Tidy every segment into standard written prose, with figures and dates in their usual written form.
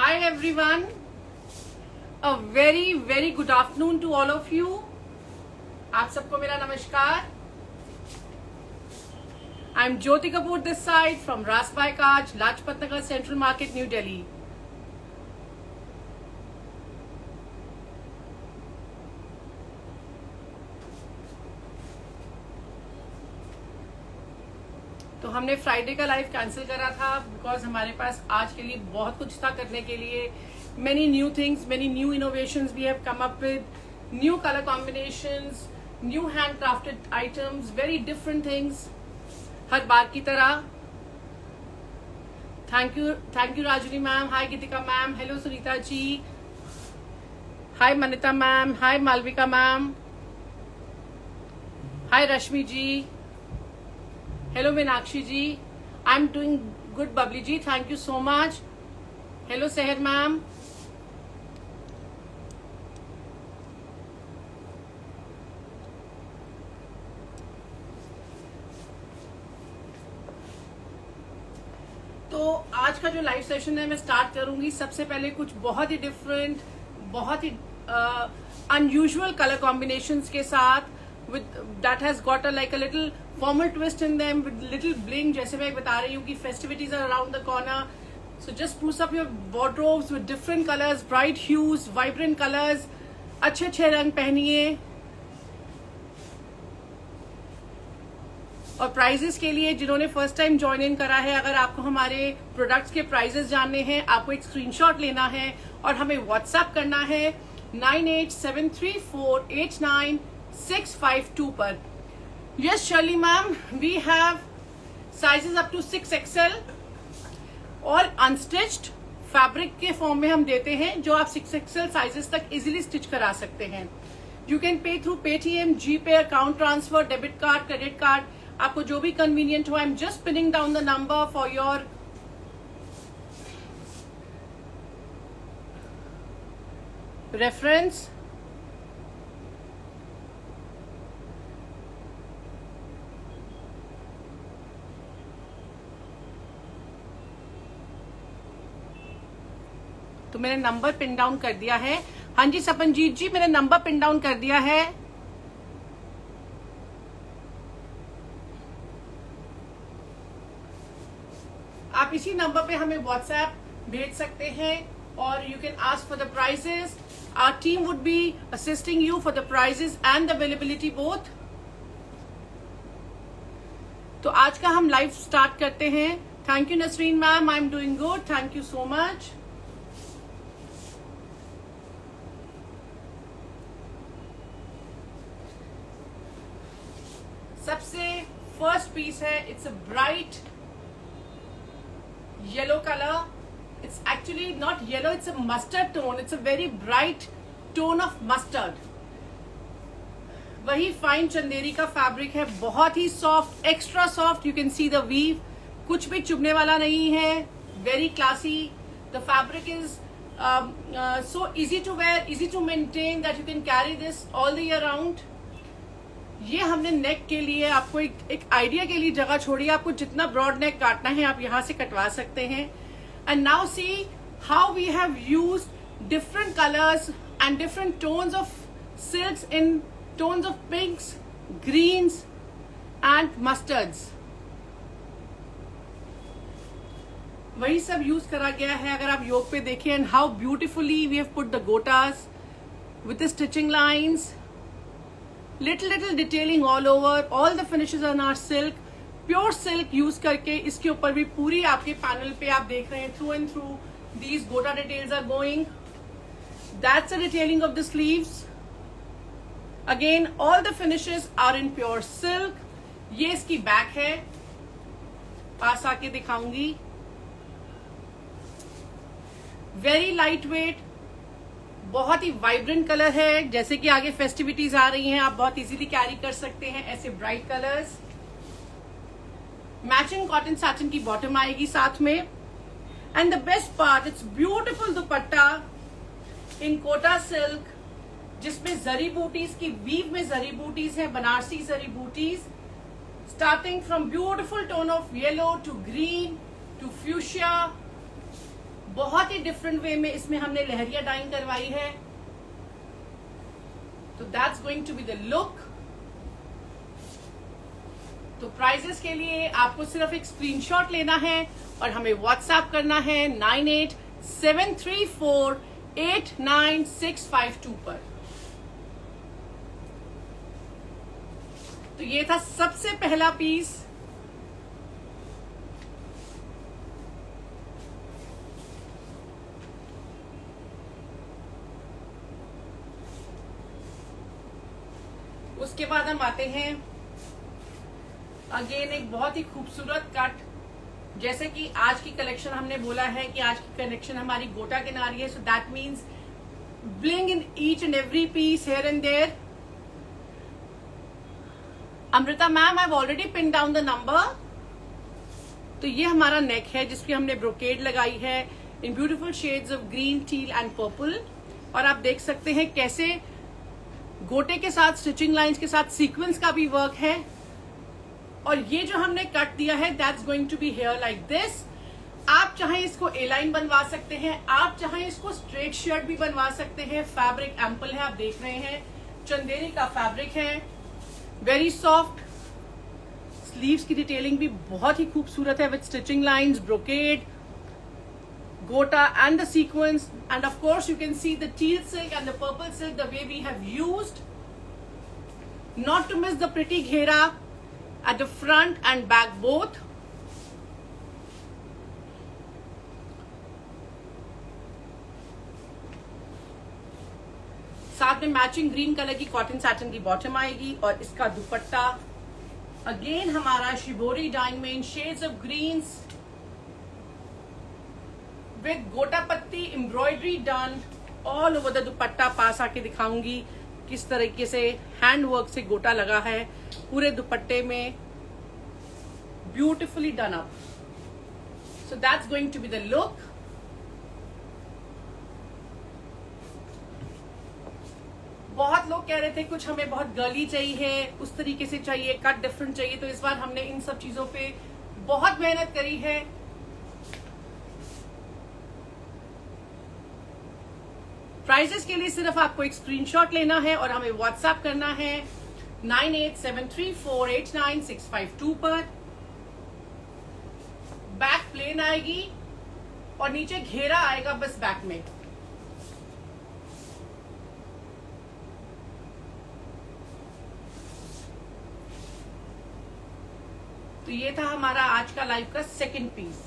Hi everyone, a very good afternoon to all of you. आप सबको मेरा नमस्कार. I'm Jyoti Kapoor this side from Rasbai Kaj, Lajpat Nagar Central Market, New Delhi. तो हमने Friday का live cancel करा था बिकॉज हमारे पास आज के लिए बहुत कुछ था करने के लिए. Many new things, many new innovations we have come up with, new colour combinations, new hand crafted items, very different things हर बार की तरह. Thank you Rajni ma'am. Hi Geetika ma'am. Hello Sunita ji. Hi Manita ma'am. Hi Malvika ma'am. Hi Rashmi ji. Hello Meenakshi ji. I am doing good Babli ji. Thank you so much. Hello Sehar ma'am. तो आज का जो live session है मैं स्टार्ट करूंगी. सबसे पहले कुछ बहुत ही डिफरेंट, बहुत ही अनयूजुअल कलर कॉम्बिनेशंस के साथ with that has got a like a little formal twist in them with little bling. जैसे मैं बता रही हूँ कि festivities are around the corner, so just spruce up your wardrobes with different colors, bright hues, vibrant colors. अच्छे अच्छे रंग पहनिए. और प्राइजेस के लिए जिन्होंने फर्स्ट टाइम ज्वाइन इन करा है, अगर आपको हमारे प्रोडक्ट्स के प्राइजेस जानने हैं, आपको एक स्क्रीनशॉट लेना है और हमें व्हाट्सएप करना है 9873489652 पर. Yes Shirley ma'am, we have sizes up to 6XL और अनस्टिच्ड फैब्रिक के फॉर्म में हम देते हैं जो आप 6XL साइजेस तक इजीली स्टिच करा सकते हैं. You can pay through Paytm, GPay, account transfer, debit card, credit card, आपको जो भी कन्वीनियंट हो. I am just pinning down the number for your reference. तो मैंने नंबर पिन डाउन कर दिया है. हाँ जी सपनजीत जी, मैंने नंबर पिन डाउन कर दिया है. आप इसी नंबर पे हमें व्हाट्सएप भेज सकते हैं और you can ask for the prices. Our team would be assisting you for the prices and the availability both. तो आज का हम लाइव स्टार्ट करते हैं. Thank you Nasreen ma'am. I am doing good. Thank you so much. सबसे first piece है, it's a bright yellow colour. It's actually not yellow, it's a mustard tone. It's a very bright tone of mustard. वही fine Chanderi का fabric है, बहुत ही soft, extra soft. You can see the weave, कुछ भी चुभने वाला नहीं है. Very classy. The fabric is so easy to wear, easy to maintain that you can carry this all the year round. ये हमने नेक के लिए आपको एक आइडिया के लिए जगह छोड़ी. आपको जितना ब्रॉड नेक काटना है आप यहां से कटवा सकते हैं. And now see how we have used different colours and different tones of silks in tones of pinks, greens and mustards. वही सब यूज करा गया है. अगर आप योग पे देखें, and how beautifully we have put the gotas with the stitching lines, little detailing all over. All the finishes on our silk, pure silk use करके इसके ऊपर भी पूरी आपके पैनल पे आप देख रहे हैं through and through these gota details are going. That's the detailing of the sleeves. Again, all the finishes are in pure silk. ये इसकी बैक है, पास आके दिखाऊंगी. Very lightweight, बहुत ही वाइब्रेंट कलर है. जैसे कि आगे फेस्टिविटीज आ रही हैं, आप बहुत इजीली कैरी कर सकते हैं ऐसे bright colours. Matching cotton satin की बॉटम आएगी साथ में. And the best part, it's beautiful dupatta in Kota silk, जिसमें जरी बूटीज की वीव में जरी बूटीज है, बनारसी जरी बूटीज, starting from beautiful tone of yellow to green to fuchsia. बहुत ही डिफरेंट वे में इसमें हमने लहरिया डाइंग करवाई है। तो that's going to be the look. तो प्राइजेस के लिए आपको सिर्फ एक स्क्रीनशॉट लेना है और हमें व्हाट्सएप करना है 9873489652 पर। तो ये था सबसे पहला पीस। उसके बाद हम आते हैं अगेन एक बहुत ही खूबसूरत कट। जैसे कि आज की कलेक्शन हमने बोला है कि आज की कलेक्शन हमारी गोटा किनारी है, so that means bling in each and every piece here and there. Amrita ma'am, I have already pin down the number. तो ये हमारा नेक है जिसकी हमने ब्रोकेड लगाई है in beautiful shades of green, teal and purple. और आप देख सकते हैं कैसे गोटे के साथ स्टिचिंग लाइंस के साथ सीक्वेंस का भी वर्क है। और ये जो हमने कट दिया है that's going to be here like this. आप चाहे इसको ए लाइन बनवा सकते हैं, आप चाहे इसको स्ट्रेट शर्ट भी बनवा सकते हैं। फैब्रिक एम्पल है, आप देख रहे हैं चंदेरी का फैब्रिक है, वेरी सॉफ्ट। स्लीव्स की डिटेलिंग भी बहुत ही खूबसूरत है with stitching lines, brocade, gota and the sequence, and of course you can see the teal silk and the purple silk the way we have used. Not to miss the pretty ghera at the front and back both. साथ में matching green colour की cotton satin की bottom आएगी और इसका dupatta again हमारा shibori dyeing में in shades of greens with gota patti embroidery done all over the dupatta. पास आके दिखाऊंगी किस तरीके से हैंड वर्क से गोटा लगा है पूरे दुपट्टे में, beautifully done up. So that's going to be the look. बहुत लोग कह रहे थे कुछ हमें बहुत गर्ली चाहिए, उस तरीके से चाहिए, कट डिफरेंट चाहिए, तो इस बार हमने इन सब चीजों पे बहुत मेहनत करी है। प्राइजेस के लिए सिर्फ आपको एक स्क्रीनशॉट लेना है और हमें व्हाट्सएप करना है 9873489652 पर। बैक प्लेन आएगी और नीचे घेरा आएगा बस बैक में। तो ये था हमारा आज का लाइव का second piece.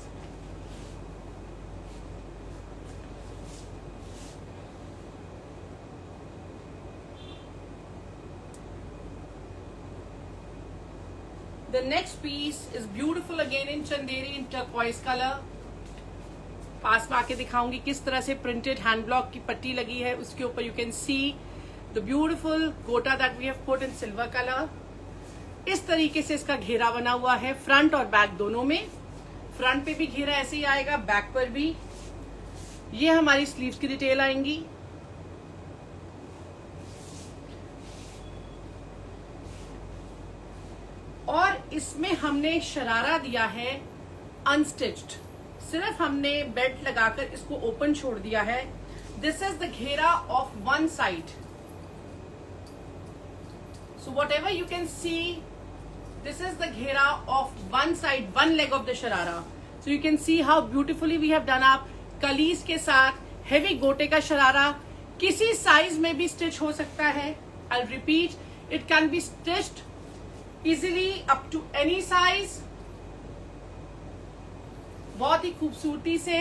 The next piece is beautiful again in Chanderi in turquoise color. पास में आके दिखाऊंगी किस तरह से प्रिंटेड हैंड ब्लॉक की पट्टी लगी है, उसके ऊपर you can see the beautiful gota that we have put in silver colour. इस तरीके से इसका घेरा बना हुआ है फ्रंट और बैक दोनों में। फ्रंट पे भी घेरा ऐसे ही आएगा, बैक पर भी। ये हमारी स्लीव्स की डिटेल आएंगी। और इसमें हमने शरारा दिया है अनस्टिच्ड, सिर्फ हमने बेल्ट लगाकर इसको ओपन छोड़ दिया है। This is the ghera of one side, so whatever you can see this is the ghera of one side, one leg of the sharara. So you can see how beautifully we have done up कलीज के साथ heavy गोटे का शरारा। किसी size में भी stitch हो सकता है। I repeat, it can be stitched easily up to any size. बहुत ही खूबसूरती से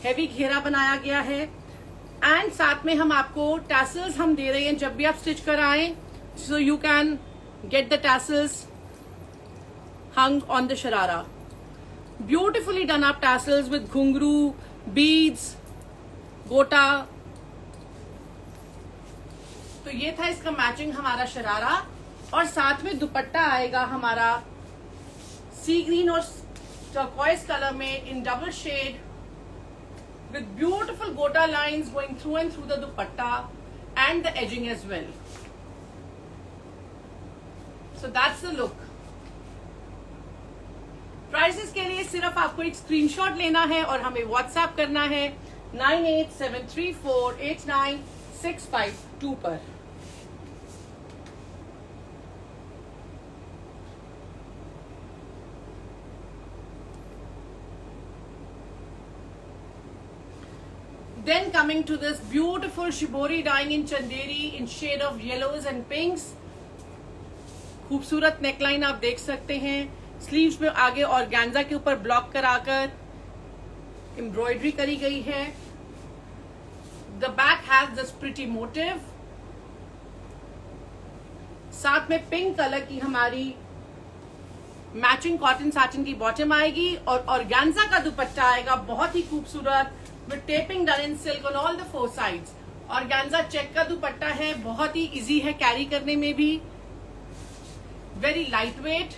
हेवी घेरा बनाया गया है एंड साथ में हम आपको टैसल्स हम दे रहे हैं जब भी आप स्टिच कराएं, सो you can get the tassels hung on the sharara. Beautifully done up tassels with घुंघरू, beads, गोटा। तो ये था इसका मैचिंग हमारा शरारा और साथ में दुपट्टा आएगा हमारा सी ग्रीन और टर्कोइज कलर में in double shade with beautiful gota lines going through and through the dupatta and the edging as well. So that's the look. Prices के लिए सिर्फ आपको आपको एक स्क्रीनशॉट लेना है और हमें व्हाट्सएप करना है 9873489652 पर। Then coming to this beautiful shibori dyeing in chanderi in shade of yellows and pinks. खूबसूरत नेकलाइन आप देख सकते हैं। स्लीव्स में आगे ऑर्गेन्जा के ऊपर ब्लॉक कराकर एम्ब्रॉयडरी करी गई है। The back has this pretty motive. साथ में पिंक कलर की हमारी मैचिंग कॉटन सैटिन की बॉटम आएगी और ऑर्गेन्जा का दुपट्टा आएगा बहुत ही खूबसूरत with taping done in silk on all the four sides। Organza check का दुपट्टा है, बहुत ही इजी है कैरी करने में भी, वेरी लाइट वेट।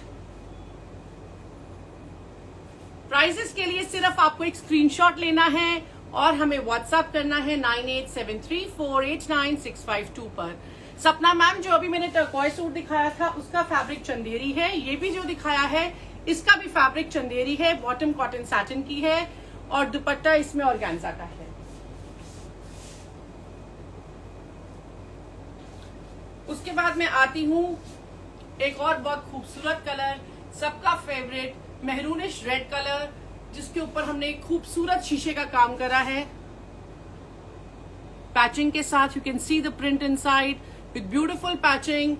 प्राइजेस के लिए सिर्फ आपको एक स्क्रीनशॉट लेना है और हमें व्हाट्सएप करना है 9873489652 पर। सपना मैम, जो अभी मैंने टर्कोय सूट दिखाया था उसका फैब्रिक चंदेरी है, ये भी जो दिखाया है इसका भी फैब्रिक चंदेरी है, बॉटम कॉटन सैटिन की है और दुपट्टा इसमें ऑर्गेन्जा का है। उसके बाद मैं आती हूं एक और बहुत खूबसूरत कलर, सबका फेवरेट मेहरूनिश रेड कलर, जिसके ऊपर हमने एक खूबसूरत शीशे का काम करा है पैचिंग के साथ। You can see the print inside with beautiful patching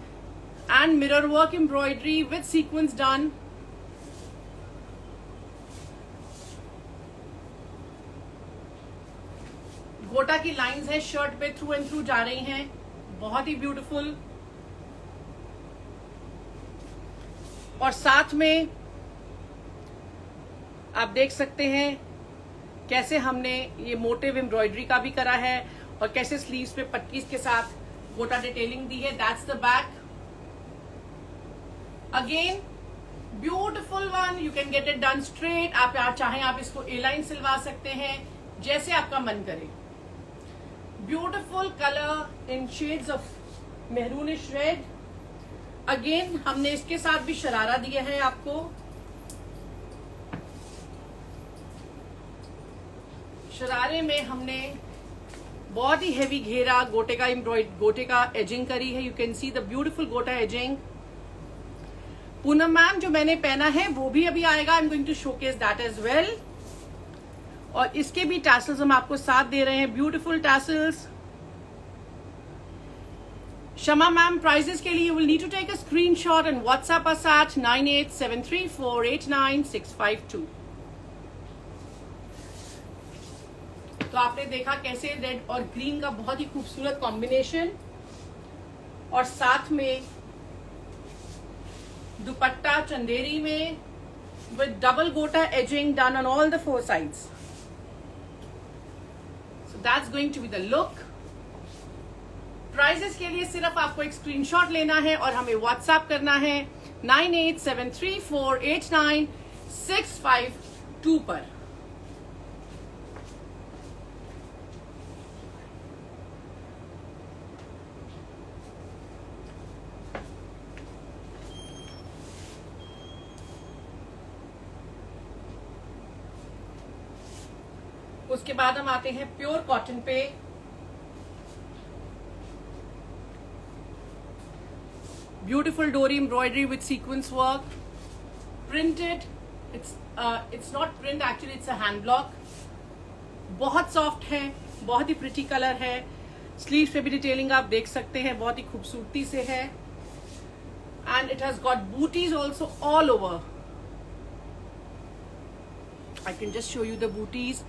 and mirror work embroidery with sequence done. Gota की लाइंस है शर्ट पे, थ्रू एंड थ्रू जा रही हैं, बहुत ही ब्यूटीफुल। और साथ में आप देख सकते हैं कैसे हमने ये मोटिव एम्ब्रॉयडरी का भी करा है और कैसे स्लीव्स पे पट्टीज के साथ गोटा डिटेलिंग दी है। That's the back. Again beautiful one, you can get it done straight. आप चाहें आप इसको ए लाइन सिलवा सकते हैं, जैसे आपका मन करे। Beautiful colour in shades of maroonish red. Again हमने इसके साथ भी शरारा दिया है आपको। शरारे में हमने बहुत ही हेवी घेरा गोटे का एजिंग करी है। You can see the beautiful gota edging. Poonam ma'am, जो मैंने पहना है वो भी अभी आएगा, I am going to showcase that as well. और इसके भी टैसल्स हम आपको साथ दे रहे हैं, beautiful tassels. Shama ma'am, prices के लिए you will need to take a screenshot and WhatsApp us at 9873489652। तो आपने देखा कैसे रेड और ग्रीन का बहुत ही खूबसूरत कॉम्बिनेशन और साथ में दुपट्टा चंदेरी में with double gota edging done on all the four sides. That's going to be the look। Prices के लिए सिर्फ आपको एक स्क्रीनशॉट लेना है और हमें व्हाट्सएप करना है 9873489652 पर। उसके बाद हम आते हैं प्योर कॉटन पे। ब्यूटीफुल डोरी embroidery with sequence work, printed. It's not print actually, it's a hand block. बहुत सॉफ्ट है, बहुत ही प्रिटी कलर है। स्लीव्स पे भी डिटेलिंग आप देख सकते हैं, बहुत ही खूबसूरती से है। एंड इट हैज गॉट बूटीज also all over. I can just show you the बूटीज।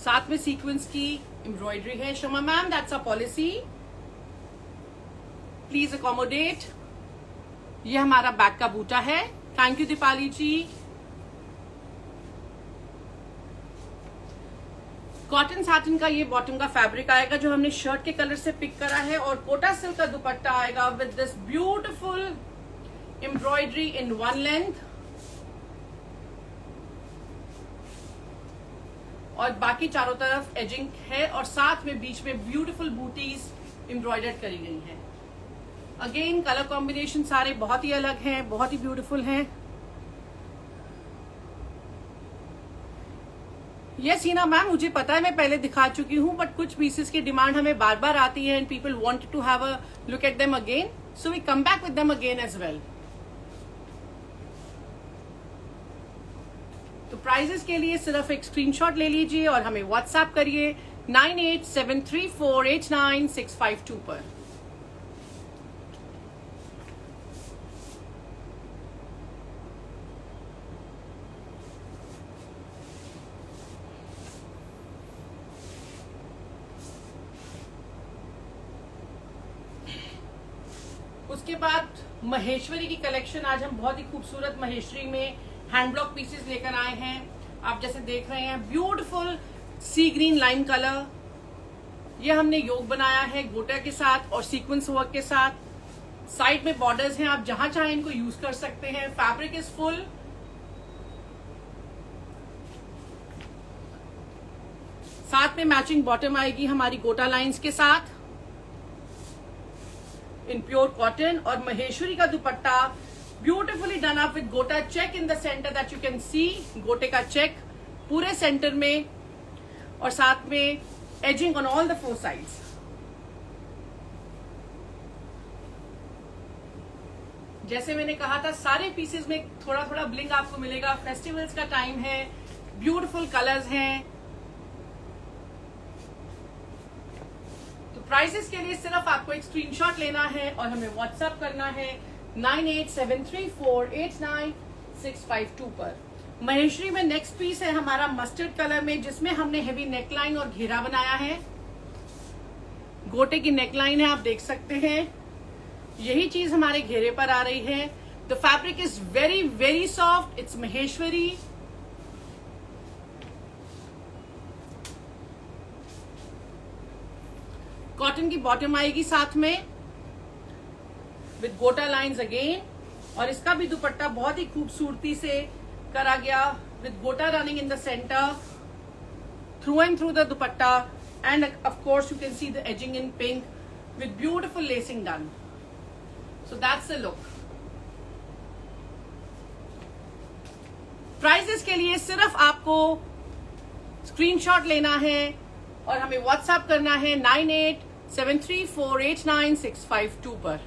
साथ में सीक्वेंस की एम्ब्रॉयडरी है। Shama ma'am, that's a policy, please accommodate. ये हमारा बैक का बूटा है। Thank you Deepali ji. Cotton satin का ये बॉटम का फैब्रिक आएगा जो हमने शर्ट के कलर से पिक करा है और कोटा सिल्क का दुपट्टा आएगा with this beautiful embroidery in one length. और बाकी चारों तरफ एजिंग है और साथ में बीच में ब्यूटीफुल बूटीज एम्ब्रॉयडर्ड करी गई हैं। अगेन कलर कॉम्बिनेशन सारे बहुत ही अलग हैं, बहुत ही ब्यूटीफुल हैं। यस हीना मैम, मुझे पता है, मैं पहले दिखा चुकी हूँ, बट कुछ पीसेस की डिमांड हमें बार बार आती है and people want to have a look at them again, so we come back with them again as well. तो प्राइजेस के लिए सिर्फ एक स्क्रीनशॉट ले लीजिए और हमें व्हाट्सएप करिए 9873489652 पर। उसके बाद महेश्वरी की कलेक्शन, आज हम बहुत ही खूबसूरत महेश्वरी में हैंड ब्लॉक पीसेस लेकर आए हैं। आप जैसे देख रहे हैं ब्यूटीफुल सी ग्रीन लाइम कलर, ये हमने योग बनाया है गोटा के साथ और सीक्वेंस वर्क के साथ। साइड में बॉर्डर्स हैं, आप जहां चाहे इनको यूज कर सकते हैं। फैब्रिक इज फुल, साथ में मैचिंग बॉटम आएगी हमारी गोटा लाइंस के साथ इन प्योर कॉटन। और महेश्वरी का dupatta beautifully done up with gota check in the centre that you can see, गोटे का चेक पूरे सेंटर में और साथ में edging on all the 4 sides. जैसे मैंने कहा था, सारे पीसेस में थोड़ा थोड़ा ब्लिंग आपको मिलेगा। फेस्टिवल्स का टाइम है, ब्यूटिफुल कलर्स हैं। प्राइसेस के लिए सिर्फ आपको एक स्क्रीनशॉट लेना है और हमें व्हाट्सएप करना है 9873489652 पर। महेश्वरी में नेक्स्ट पीस है हमारा मस्टर्ड कलर में, जिसमें हमने हेवी नेकलाइन और घेरा बनाया है। गोटे की नेकलाइन है, आप देख सकते हैं। यही चीज हमारे घेरे पर आ रही है। The fabric is very very soft, it's Maheshwari. Cotton की बॉटम आएगी साथ में विद गोटा लाइंस अगेन, और इसका भी दुपट्टा बहुत ही खूबसूरती से करा गया with gota running in the centre through and through the dupatta, and of course you can see the edging in pink with beautiful lacing done. So that's the look. Prices के लिए सिर्फ आपको स्क्रीनशॉट लेना है और हमें व्हाट्सएप करना है 9873489652 पर।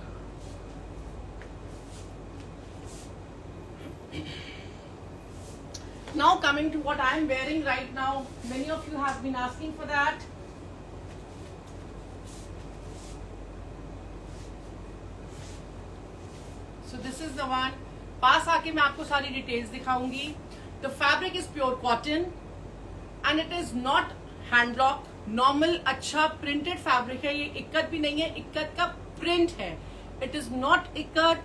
Now coming to what I am wearing right now, many of you have been asking for that. So this is the one. पास आके मैं आपको सारी डिटेल्स दिखाऊंगी। The fabric is pure cotton and it is not hand block, normal अच्छा printed fabric है। ये इक्कत भी नहीं है, इक्कत का प्रिंट है। It is not ikat,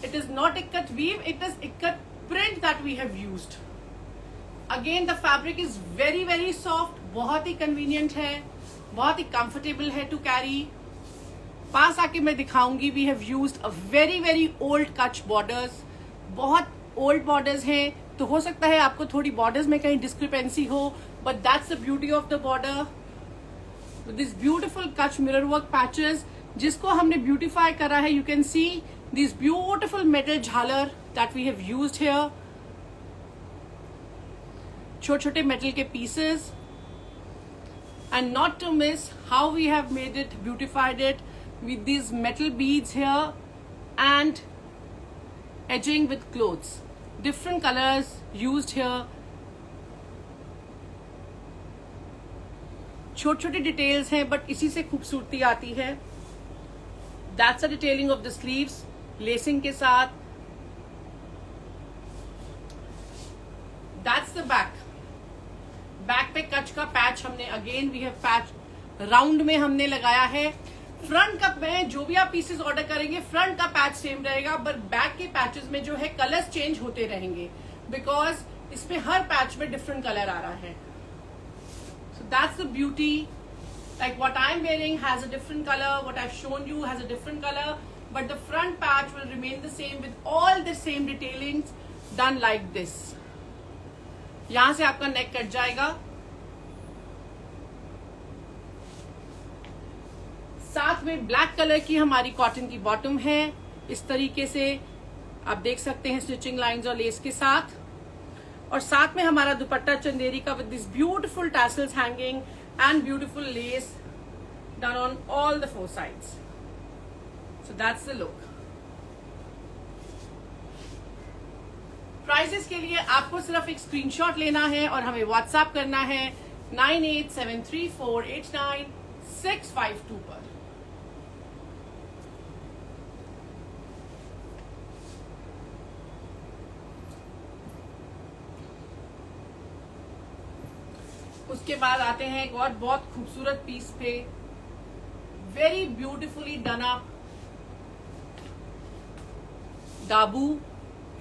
it is not ikat weave, it is ikat print that we have used. Again the fabric is very very soft, बहुत ही कन्वीनियंट है, बहुत ही कंफर्टेबल है टू कैरी। पास आके मैं दिखाऊंगी, we have used a very very old Kutch borders, बहुत ओल्ड बॉर्डर्स हैं, तो हो सकता है आपको थोड़ी बॉर्डर्स में कहीं डिस्क्रिपेंसी हो, but that's the beauty of the border with this beautiful Kutch mirror work patches, जिसको हमने ब्यूटिफाई करा है। You can see these beautiful metal झालर that we have used here, छोटे छोटे मेटल के pieces, and not to miss how we have made it, beautified it with these metal beads here and edging with clothes, different colors used here। छोटी छोटी details हैं but इसी से खूबसूरती आती है। That's a detailing of the sleeves lacing के साथ। That's the back. बैक पे कच का पैच हमने again we have patch round में हमने लगाया है। फ्रंट का में जो भी आप पीसेस ऑर्डर करेंगे फ्रंट का पैच सेम रहेगा, बट बैक के पैचेस में जो है कलर्स चेंज होते रहेंगे, बिकॉज इसमें हर पैच में डिफरेंट कलर आ रहा है। So that's the beauty. Like what I'm wearing has a different color, what I've shown you has a different color, but the front patch will remain the same with all the same detailings done like this. यहां से आपका neck cut जाएगा। साथ में black colour की हमारी cotton की bottom है। इस तरीके से आप देख सकते हैं स्टिचिंग लाइंस और लेस के साथ। और साथ में हमारा दुपट्टा चंदेरी का with this beautiful tassels hanging and beautiful less done on all the 4 sides. So that's the look. Prices के लिए आपको सिर्फ एक स्क्रीनशॉट लेना है और हमें व्हाट्सएप करना है 9873489652 पर। उसके बाद आते हैं एक और बहुत खूबसूरत पीस पे, very beautifully done up Dabu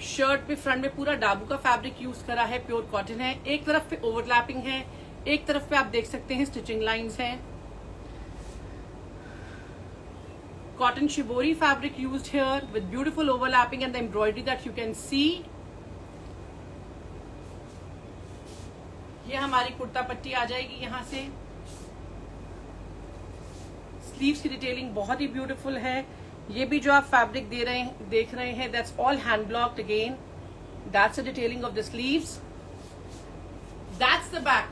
shirt पे। फ्रंट में पूरा डाबू का फैब्रिक यूज करा है, प्योर कॉटन है। एक तरफ पे ओवरलैपिंग है, एक तरफ पे आप देख सकते हैं स्टिचिंग लाइंस हैं। Cotton shibori fabric used here with beautiful overlapping and the embroidery that you can see. ये हमारी कुर्ता पट्टी आ जाएगी यहां से। स्लीव्स की डिटेलिंग बहुत ही ब्यूटीफुल है। ये भी जो आप फैब्रिक देख रहे हैं that's all hand blocked again. That's the detailing of the sleeves. That's the back.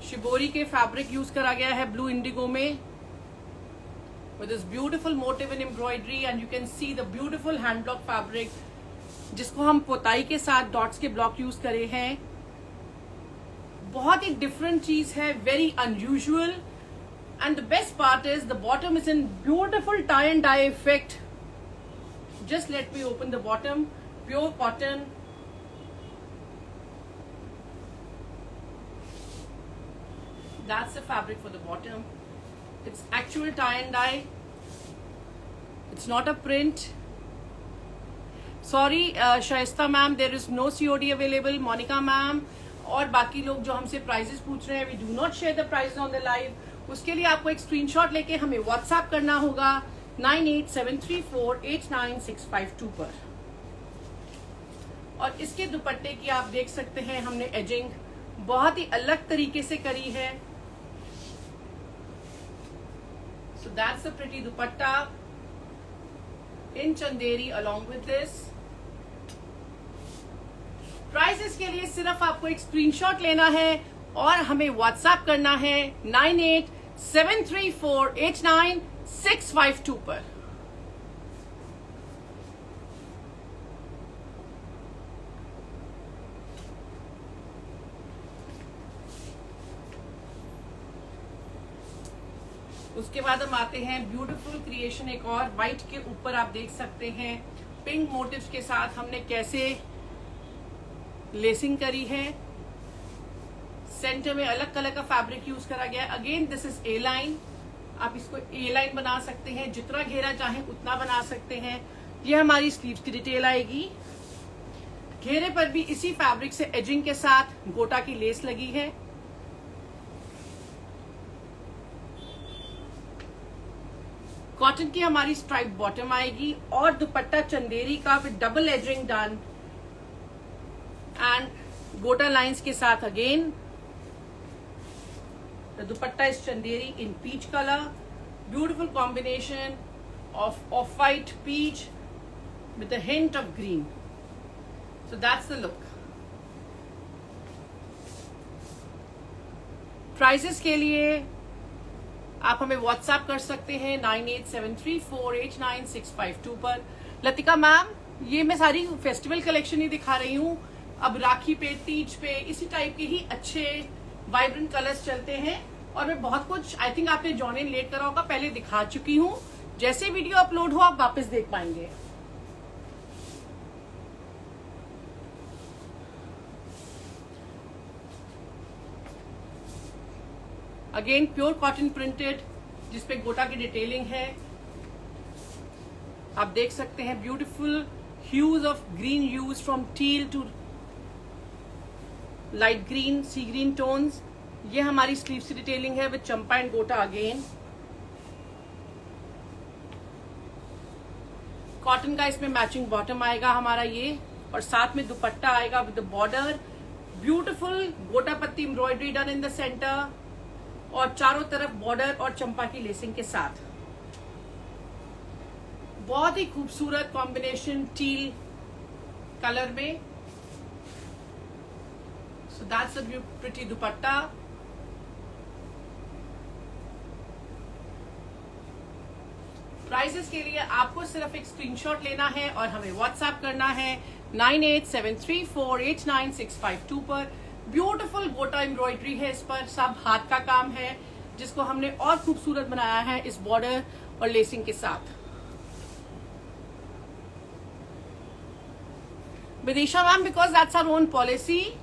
Shibori के फैब्रिक यूज करा गया है ब्लू इंडिगो में with this beautiful motive and embroidery and you can see the beautiful hand block fabric जिसको हम पोताई के साथ डॉट्स के ब्लॉक यूज करे हैं। बहुत ही डिफरेंट चीज है, very unusual and the best part is the bottom is in beautiful tie and dye effect. Just let me open the bottom. Pure cotton. That's the fabric for the bottom. It's actual tie and dye. It's not a print. Sorry, Shaista ma'am, there is no COD available. Monica ma'am और बाकी लोग जो हमसे prices पूछ रहे हैं, we do not share the prices on the live. उसके लिए आपको एक स्क्रीनशॉट लेके हमें व्हाट्सएप करना होगा 9873489652 पर। और इसके दुपट्टे की आप देख सकते हैं हमने एजिंग बहुत ही अलग तरीके से करी है। सो that's the pretty dupatta in Chanderi along with this. Prices के लिए सिर्फ आपको एक स्क्रीनशॉट लेना है और हमें व्हाट्सएप करना है 9873489652 पर। उसके बाद हम आते हैं ब्यूटीफुल क्रिएशन, एक और व्हाइट के ऊपर आप देख सकते हैं पिंक मोटिव्स के साथ हमने कैसे लेसिंग करी है। सेंटर में अलग कलर का फैब्रिक यूज करा गया है। Again this is a line, आप इसको ए लाइन बना सकते हैं, जितना घेरा चाहें उतना बना सकते हैं। ये हमारी स्लीव्स की डिटेल आएगी। घेरे पर भी इसी फैब्रिक से एजिंग के साथ गोटा की लेस लगी है। कॉटन की हमारी स्ट्राइप बॉटम आएगी और दुपट्टा चंदेरी का with double ageing done and गोटा लाइंस के साथ again. The dupatta is chanderi in peach color, beautiful combination of off-white peach with a hint of green. So that's the look. Prices के लिए आप हमें WhatsApp कर सकते हैं 9873489652 पर। लतिका मैम, ये मैं सारी फेस्टिवल कलेक्शन ही दिखा रही हूँ। अब राखी पे, तीज पे इसी टाइप के ही अच्छे वाइब्रेंट कलर्स चलते हैं और मैं बहुत कुछ आई थिंक आपने जॉइन इन लेट करा होगा, पहले दिखा चुकी हूँ। जैसे वीडियो अपलोड हो आप वापस देख पाएंगे। अगेन प्योर कॉटन प्रिंटेड जिसपे गोटा की डिटेलिंग है। आप देख सकते हैं beautiful hues of green hues from teal to light green, sea green tones. ये हमारी स्लीव्स की डिटेलिंग है with champa and gota again. Cotton का इसमें मैचिंग बॉटम आएगा हमारा ये, और साथ में दुपट्टा आएगा विद द बॉर्डर, ब्यूटीफुल गोटा patti embroidery done in the centre और चारों तरफ बॉर्डर और चंपा की लेसिंग के साथ। बहुत ही खूबसूरत कॉम्बिनेशन टील कलर में। So that's a pretty dupatta. Prices के लिए आपको सिर्फ एक स्क्रीनशॉट लेना है और हमें व्हाट्सएप करना है 9873489652 पर। ब्यूटीफुल गोटा एम्ब्रॉयडरी है इस पर, सब हाथ का काम है जिसको हमने और खूबसूरत बनाया है इस बॉर्डर और लेसिंग के साथ। Vidisha ma'am, because that's our own policy.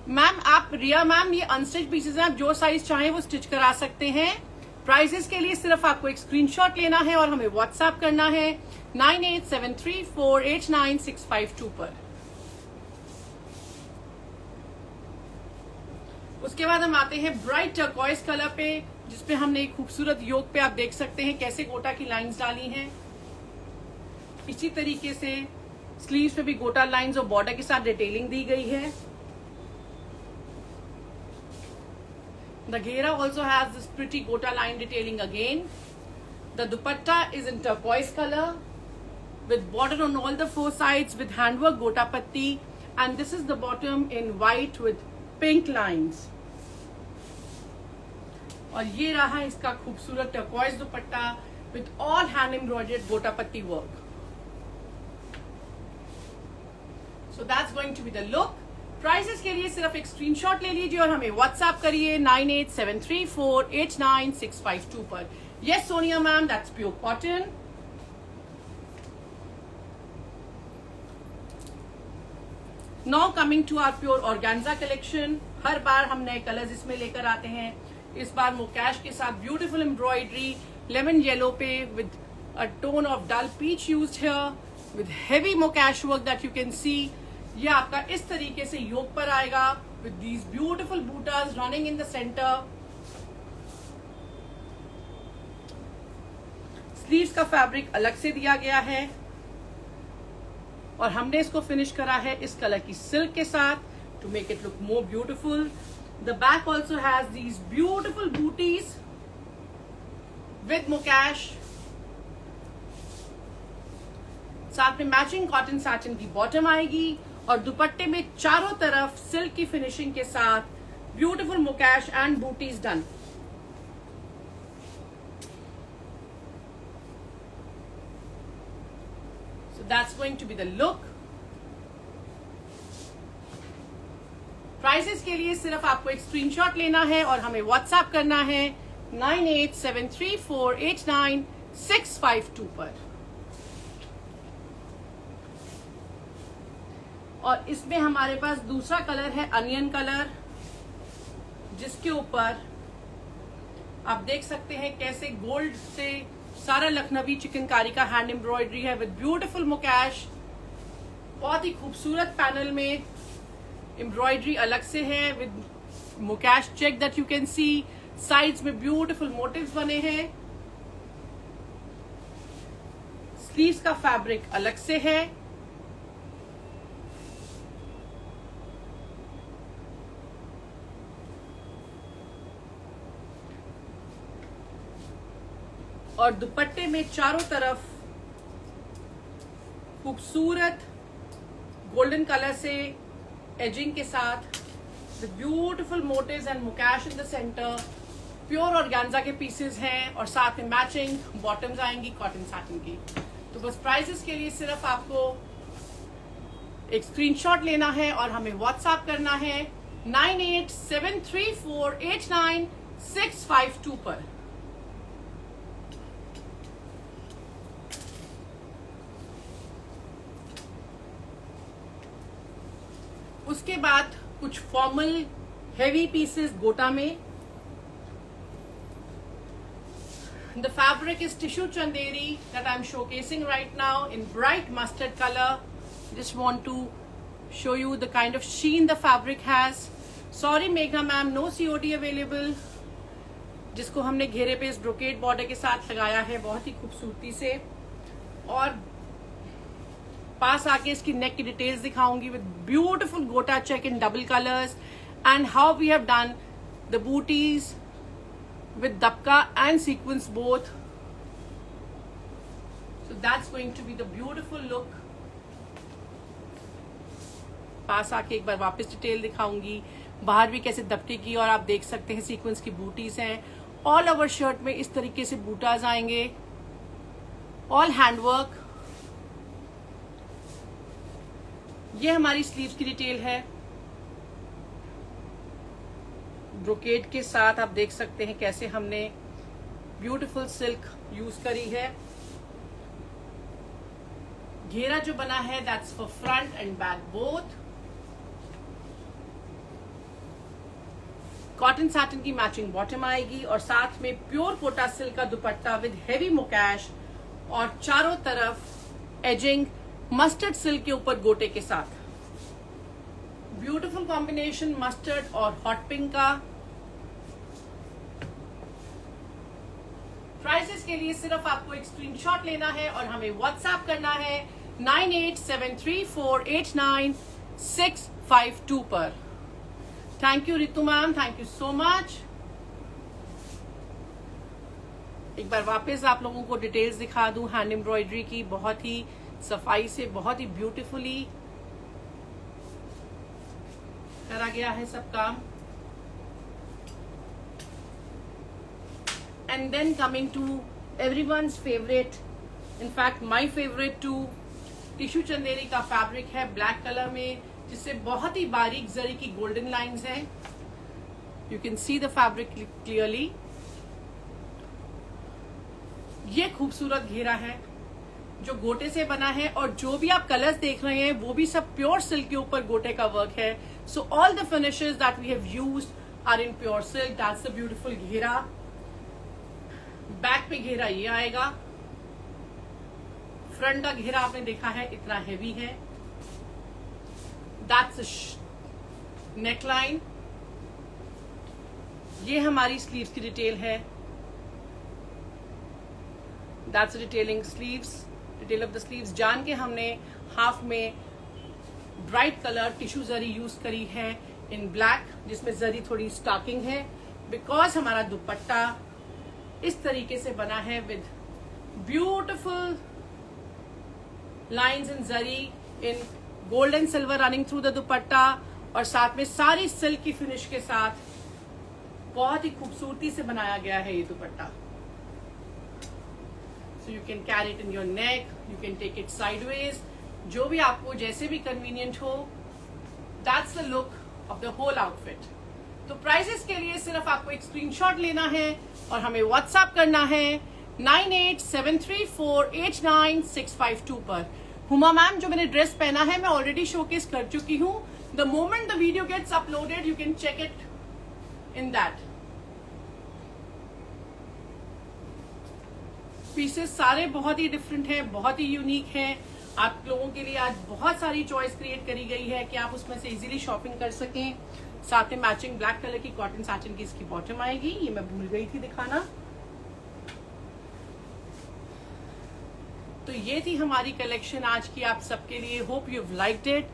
Ma'am आप रिया मैम, ये अनस्टिच पीसेज हैं, आप जो साइज चाहें वो स्टिच करा सकते हैं। प्राइसेस के लिए सिर्फ आपको एक स्क्रीनशॉट लेना है और हमें व्हाट्सएप करना है 9873489652 पर। उसके बाद हम आते हैं ब्राइट टर्कोइज कलर पे, जिसपे हमने एक खूबसूरत योग पे आप देख सकते हैं कैसे गोटा की लाइंस डाली हैं। इसी तरीके से स्लीव्स पे भी गोटा लाइंस और बॉर्डर के साथ डिटेलिंग दी गई है। The ghera also has this pretty gota line detailing again. The dupatta is in turquoise color with border on all the four sides with handwork gota patti, and this is the bottom in white with pink lines. और ये रहा इसका खूबसूरत turquoise dupatta with all hand embroidered gota patti work. So that's going to be the look. Prices के लिए सिर्फ एक screenshot ले लीजिए और हमें व्हाट्सएप करिए 9873489652 पर। Yes Sonia ma'am, that's pure cotton. Now coming to our pure organza collection. हर बार हम नए कलर्स इसमें लेकर आते हैं। इस बार मोकैश के साथ ब्यूटीफुल एम्ब्रॉयडरी लेमन येलो पे with a tone of dull peach used here with heavy mukaish work that you can see. ये आपका इस तरीके से योक पर आएगा विद दीज ब्यूटिफुल बूटास running in the centre. Sleeves का फैब्रिक अलग से दिया गया है और हमने इसको फिनिश करा है इस कलर की सिल्क के साथ to make it look more beautiful. The back also has these beautiful बूटीज विद मोकैश, साथ में मैचिंग कॉटन सैटिन की बॉटम आएगी और दुपट्टे में चारों तरफ सिल्क की फिनिशिंग के साथ ब्यूटीफुल मोकैश एंड बूटीज done. So that's going to be the look. Prices के लिए सिर्फ आपको एक स्क्रीनशॉट लेना है और हमें व्हाट्सएप करना है 9873489652 पर। और इसमें हमारे पास दूसरा कलर है अनियन कलर, जिसके ऊपर आप देख सकते हैं कैसे गोल्ड से सारा लखनवी चिकनकारी का हैंड एम्ब्रॉयडरी है विद ब्यूटीफुल मोकैश। बहुत ही खूबसूरत पैनल में एम्ब्रॉयडरी अलग से है with mukaish check that you can see. Sides में ब्यूटीफुल मोटिव्स बने हैं। स्लीव्स का फैब्रिक अलग से है। और दुपट्टे में चारों तरफ खूबसूरत गोल्डन कलर से एजिंग के साथ with beautiful motifs and mukaish in the centre. Pure organza के पीसेस हैं और साथ में मैचिंग बॉटम्स आएंगी कॉटन सैटिन की। तो बस प्राइसेस के लिए सिर्फ आपको एक स्क्रीनशॉट लेना है और हमें व्हाट्सएप करना है 9873489652 पर। उसके बाद कुछ फॉर्मल हेवी पीसेस गोटा में। The fabric is tissue chanderi that I'm showcasing right now in bright mustard color. Just want to show you the kind of sheen the fabric has. Sorry Meghna ma'am, no COD available. जिसको हमने घेरे पे इस brocade border के साथ लगाया है बहुत ही खूबसूरती से। और पास आके इसकी नेक की डिटेल्स दिखाऊंगी with beautiful gota check in double colours and how we have done the booties with dabka and sequins both. So that's going to be the beautiful look. पास आके एक बार वापस डिटेल दिखाऊंगी, बाहर भी कैसे दबके की, और आप देख सकते हैं सीक्वेंस की बूटीज हैं. ऑल ओवर शर्ट में इस तरीके से बूटाज आएंगे, ऑल हैंडवर्क. ये हमारी स्लीव्स की डिटेल है. ब्रोकेड के साथ आप देख सकते हैं कैसे हमने ब्यूटीफुल सिल्क यूज करी है. घेरा जो बना है that's for front end back both. Cotton satin की मैचिंग बॉटम आएगी और साथ में प्योर कोटा सिल्क का दुपट्टा विद हेवी मोकैश और चारों तरफ एजिंग मस्टर्ड सिल्क के ऊपर गोटे के साथ. ब्यूटीफुल कॉम्बिनेशन मस्टर्ड और हॉट पिंक का. प्राइसेस के लिए सिर्फ आपको एक स्क्रीनशॉट लेना है और हमें व्हाट्सएप करना है 9873489652 पर. Thank you Ritu ma'am, thank you so much. एक बार वापस आप लोगों को डिटेल्स दिखा दूं हैंड एम्ब्रॉयडरी की. बहुत ही सफाई से, बहुत ही ब्यूटीफुली करा गया है सब काम. And then coming to everyone's favourite, in fact my favourite too, tissue Chanderi का फैब्रिक है ब्लैक कलर में, जिससे बहुत ही बारीक जरी की गोल्डन लाइंस हैं. You can see the fabric clearly. ये खूबसूरत घेरा है जो गोटे से बना है, और जो भी आप कलर्स देख रहे हैं वो भी सब प्योर सिल्क के ऊपर गोटे का वर्क है. So all the finishes that we have used are in pure silk. That's the beautiful ghera. Back पे घेरा ये आएगा. फ्रंट का घेरा आपने देखा है इतना हेवी है. That's neckline. ये हमारी स्लीव्स की डिटेल है. That's detailing sleeves, detail of the sleeves. जान के हमने हाफ में ब्राइट कलर टिश्यू जरी यूज करी है इन ब्लैक, जिसमें जरी थोड़ी स्टॉकिंग है, बिकॉज हमारा दुपट्टा इस तरीके से बना है with beautiful lines in zari in gold and silver running through the दुपट्टा, और साथ में सारी सिल्क की फिनिश के साथ बहुत ही खूबसूरती से बनाया गया है ये dupatta. So you can carry it in your neck, you can take it sideways, जो भी आपको जैसे भी कन्वीनियंट हो. That's the look of the whole outfit. तो प्राइसेस के लिए सिर्फ आपको एक स्क्रीनशॉट लेना है और हमें व्हाट्सएप करना है 9873489652 पर. हुमा मैम, जो मैंने ड्रेस पहना है मैं ऑलरेडी शोकेस कर चुकी हूं. The moment the video gets uploaded you can check it in that. Pieces सारे बहुत ही डिफरेंट हैं, बहुत ही यूनिक हैं. आप लोगों के लिए आज बहुत सारी चॉइस क्रिएट करी गई है कि आप उसमें से इजीली शॉपिंग कर सकें. साथ में मैचिंग ब्लैक कलर की कॉटन सैटिन की इसकी बॉटम आएगी. ये मैं भूल गई थी दिखाना. तो ये थी हमारी कलेक्शन आज की आप सबके लिए. Hope you have liked it.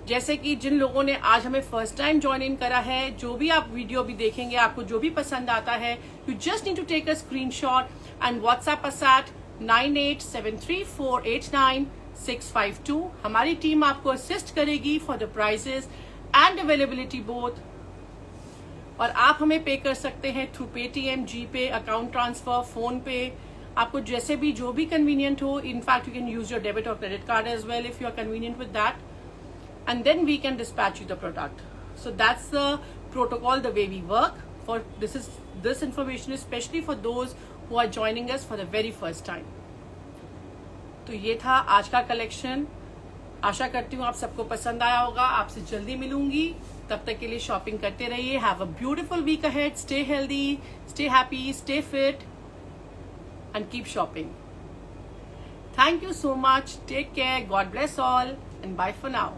जैसे कि जिन लोगों ने आज हमें फर्स्ट टाइम ज्वाइन इन करा है, जो भी आप वीडियो भी देखेंगे, आपको जो भी पसंद आता है, you just need to take a screenshot and WhatsApp us at 9873489652. हमारी टीम आपको असिस्ट करेगी for the prices and availability both. और आप हमें पे कर सकते हैं through Paytm, GPay, account transfer, PhonePe, आपको जैसे भी जो भी कन्वीनियंट हो. In fact you can use your debit और credit card as well if you are convenient with that, and then we can dispatch you the product. So that's the protocol, the way we work. For this information is especially for those who are joining us for the very first time. तो ये था आज का collection. आशा करती हूँ आप सबको पसंद आया होगा. आपसे जल्दी मिलूंगी. तब तक के लिए शॉपिंग करते रहिए. Have a beautiful week ahead. Stay healthy, stay happy, stay fit and keep shopping. Thank you so much. Take care. God bless all and bye for now.